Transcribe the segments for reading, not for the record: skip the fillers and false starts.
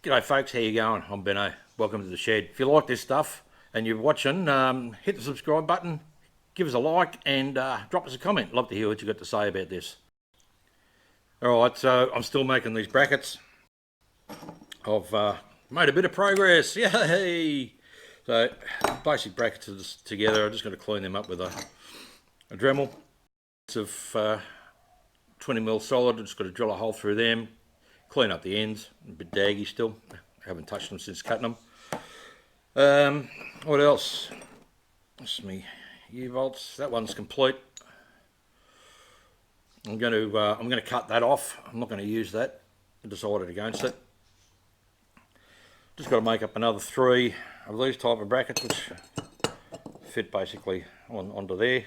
G'day folks, how you going? I'm Benno. Welcome to the shed. If you like this stuff and you're watching, hit the subscribe button, give us a like and drop us a comment. Love to hear what you got to say about this. Alright, so I'm still making these brackets. I've made a bit of progress, yay! So basic brackets are together. I'm just going to clean them up with a Dremel. Of 20mm solid, just got to drill a hole through them. Clean up the ends, a bit daggy still. Haven't touched them since cutting them. What else? That's me U-bolts. That one's complete. I'm going to cut that off. I'm not going to use that. I decided against it. Just got to make up another 3 of these type of brackets, which fit basically onto there,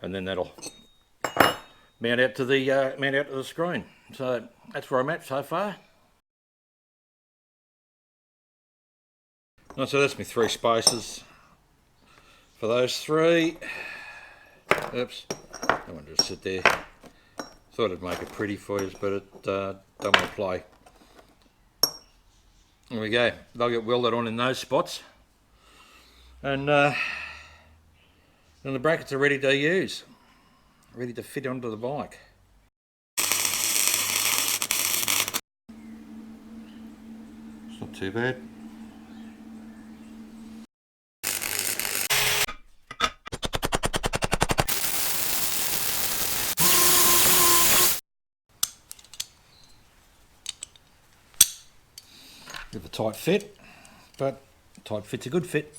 and then that'll mount out to the screen. So that's where I'm at so far. So that's my 3 spaces for those 3. Oops, I want to just sit there. Thought I'd make it pretty for you, but it don't want to play. There we go. They'll get welded on in those spots, and then the brackets are ready to use, ready to fit onto the bike. It's not too bad. Bit of a tight fit, but tight fit's a good fit.